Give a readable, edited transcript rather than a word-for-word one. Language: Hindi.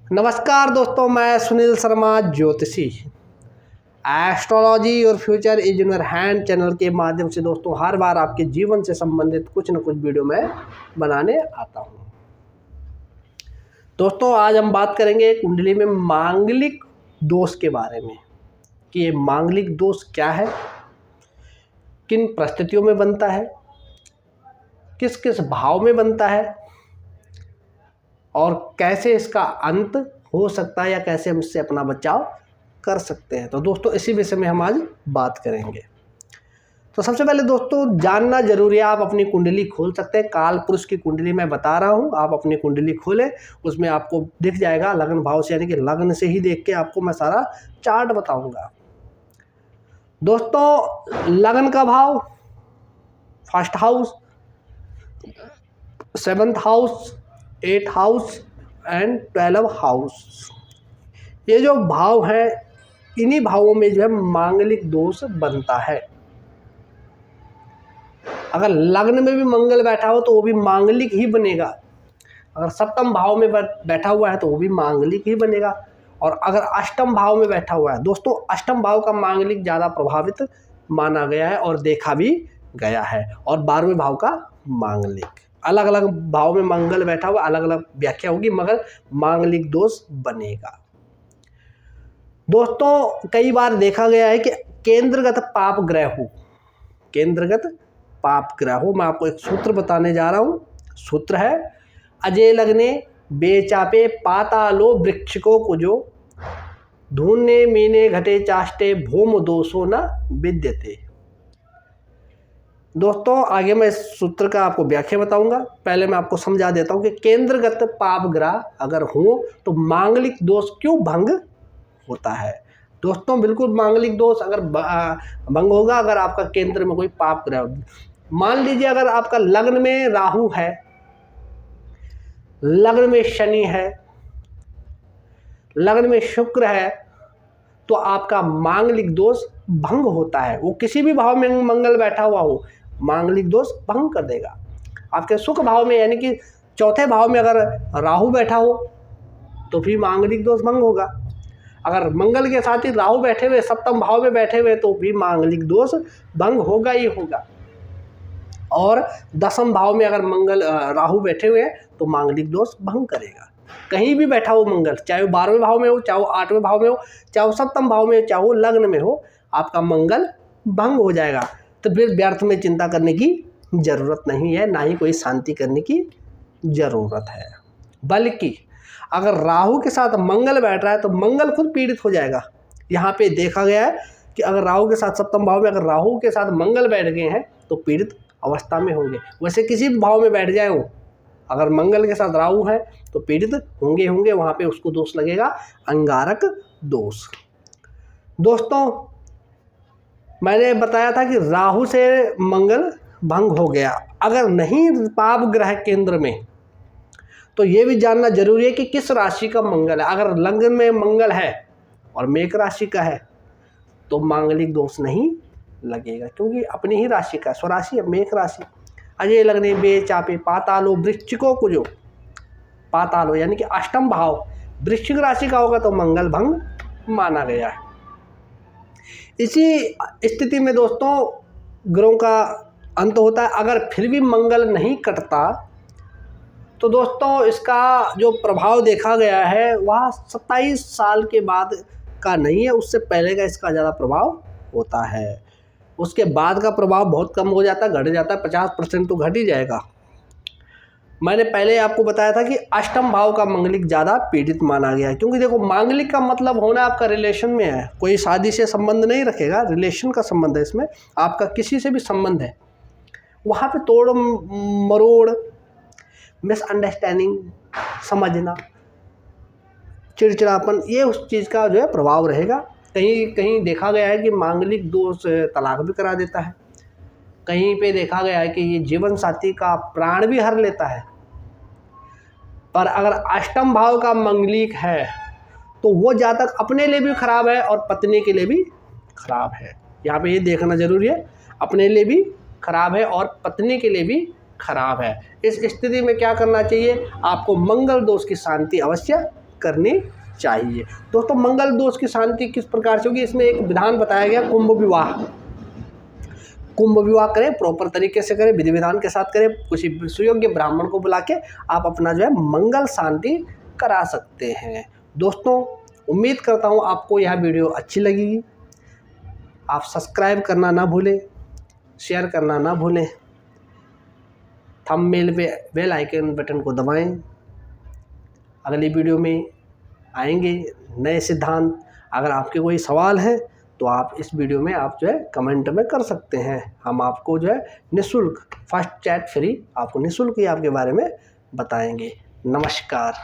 नमस्कार दोस्तों, मैं सुनील शर्मा ज्योतिषी एस्ट्रोलॉजी और future is in your hand channel के माध्यम से दोस्तों हर बार आपके जीवन से संबंधित कुछ न कुछ वीडियो मैं बनाने आता हूं। दोस्तों आज हम बात करेंगे कुंडली में मांगलिक दोष के बारे में कि ये मांगलिक दोष क्या है, किन परिस्थितियों में बनता है, किस किस भाव में बनता है और कैसे इसका अंत हो सकता है या कैसे हम इससे अपना बचाव कर सकते हैं। तो दोस्तों इसी विषय में हम आज बात करेंगे। तो सबसे पहले दोस्तों जानना जरूरी है, आप अपनी कुंडली खोल सकते हैं। काल पुरुष की कुंडली मैं बता रहा हूं, आप अपनी कुंडली खोलें, उसमें आपको दिख जाएगा लग्न भाव से, यानी कि लग्न से ही देख के आपको मैं सारा चार्ट बताऊंगा। दोस्तों लग्न का भाव first house, 7th house, 8th house and 12th house, ये जो भाव है इन्हीं भावों में जो है मांगलिक दोष बनता है। अगर लग्न में भी मंगल बैठा हो तो वो भी मांगलिक ही बनेगा, अगर सप्तम भाव में बैठा हुआ है तो वो भी मांगलिक ही बनेगा, और अगर अष्टम भाव में बैठा हुआ है दोस्तों, अष्टम भाव का मांगलिक ज़्यादा प्रभावित माना गया है और देखा भी गया है, और 12वें भाव का मांगलिक। अलग अलग भाव में मंगल बैठा हुआ अलग अलग व्याख्या होगी, मगर मांगलिक दोष बनेगा। दोस्तों कई बार देखा गया है कि केंद्रगत पाप ग्रह हो, केंद्रगत पाप ग्रह हो। मैं आपको एक सूत्र बताने जा रहा हूं। सूत्र है अजय लग्ने बेचापे पातालो वृक्षको कुजो धूने मीने घटे चाष्टे भूम दोषो न विद्यते। दोस्तों आगे मैं इस सूत्र का आपको व्याख्या बताऊंगा, पहले मैं आपको समझा देता हूं कि केंद्रगत पाप ग्रह अगर हो तो मांगलिक दोष क्यों भंग होता है। दोस्तों बिल्कुल मांगलिक दोष अगर भंग होगा अगर आपका केंद्र में कोई पाप ग्रह हो। मान लीजिए अगर आपका लग्न में राहु है, लग्न में शनि है, लग्न में शुक्र है, तो आपका मांगलिक दोष भंग होता है। वो किसी भी भाव में मंगल बैठा हुआ हो, मांगलिक दोष भंग कर देगा। आपके सुख भाव में यानी कि चौथे भाव में अगर राहु बैठा हो तो भी मांगलिक दोष भंग होगा। अगर मंगल के साथ ही राहु बैठे हुए सप्तम भाव में बैठे हुए तो भी मांगलिक दोष भंग होगा ही होगा। और 10वें भाव में अगर मंगल राहु बैठे हुए तो मांगलिक दोष भंग करेगा। कहीं भी बैठा हो मंगल, चाहे वो 12वें भाव में हो, चाहे वो 8वें भाव में हो, चाहे वो सप्तम भाव में हो, चाहे वो लग्न में हो, आपका मंगल भंग हो जाएगा। तो फिर व्यर्थ में चिंता करने की जरूरत नहीं है, ना ही कोई शांति करने की जरूरत है। बल्कि अगर राहु के साथ मंगल बैठ रहा है तो मंगल खुद पीड़ित हो जाएगा। यहाँ पे देखा गया है कि अगर राहु के साथ सप्तम भाव में अगर राहु के साथ मंगल बैठ गए हैं तो पीड़ित अवस्था में होंगे। वैसे किसी भी भाव में बैठ जाए वो, अगर मंगल के साथ राहु है तो पीड़ित होंगे, वहाँ पे उसको दोष लगेगा अंगारक दोष। दोस्तों मैंने बताया था कि राहु से मंगल भंग हो गया, अगर नहीं पाप ग्रह केंद्र में तो ये भी जानना जरूरी है कि किस राशि का मंगल है। अगर लग्न में मंगल है और मेष राशि का है तो मांगलिक दोष नहीं लगेगा, क्योंकि अपनी ही राशि का स्वराशि है मेष राशि। अजय लग्ने बेचापे पातालो वृश्चिको कुजो, पातालो यानी कि अष्टम भाव वृश्चिक राशि का होगा तो मंगल भंग माना गया है। इसी स्थिति में दोस्तों ग्रहों का अंत होता है। अगर फिर भी मंगल नहीं कटता तो दोस्तों इसका जो प्रभाव देखा गया है वह 27 साल के बाद का नहीं है, उससे पहले का इसका ज़्यादा प्रभाव होता है। उसके बाद का प्रभाव बहुत कम हो जाता है, घट जाता है, 50% तो घट ही जाएगा। मैंने पहले आपको बताया था कि अष्टम भाव का मांगलिक ज़्यादा पीड़ित माना गया है, क्योंकि देखो मांगलिक का मतलब होना आपका रिलेशन में है, कोई शादी से संबंध नहीं रखेगा, रिलेशन का संबंध है, इसमें आपका किसी से भी संबंध है। वहाँ पे तोड़ मरोड़, मिसअंडरस्टैंडिंग, समझना, चिड़चिड़ापन, ये उस चीज़ का जो है प्रभाव रहेगा। कहीं कहीं देखा गया है कि मांगलिक दोष तलाक भी करा देता है, कहीं पे देखा गया है कि ये जीवन साथी का प्राण भी हर लेता है। पर अगर अष्टम भाव का मंगलिक है तो वो जातक अपने लिए भी खराब है और पत्नी के लिए भी खराब है। यहाँ पे ये देखना जरूरी है, अपने लिए भी खराब है और पत्नी के लिए भी खराब है। इस स्थिति में क्या करना चाहिए, आपको मंगल दोष की शांति अवश्य करनी चाहिए। दोस्तों मंगल दोष की शांति किस प्रकार से होगी, इसमें एक विधान बताया गया, कुंभ विवाह। कुंभ विवाह करें, प्रॉपर तरीके से करें, विधि विधान के साथ करें, किसी सुयोग्य ब्राह्मण को बुला के आप अपना जो है मंगल शांति करा सकते हैं। दोस्तों उम्मीद करता हूँ आपको यह वीडियो अच्छी लगेगी। आप सब्सक्राइब करना ना भूलें, शेयर करना ना भूलें, थंबनेल पे बेल आइकन बटन को दबाएं। अगली वीडियो में आएंगे नए सिद्धांत। अगर आपके कोई सवाल है तो आप इस वीडियो में आप जो है कमेंट में कर सकते हैं। हम आपको जो है निःशुल्क, फर्स्ट चैट फ्री, आपको निःशुल्क ही आपके बारे में बताएंगे। नमस्कार।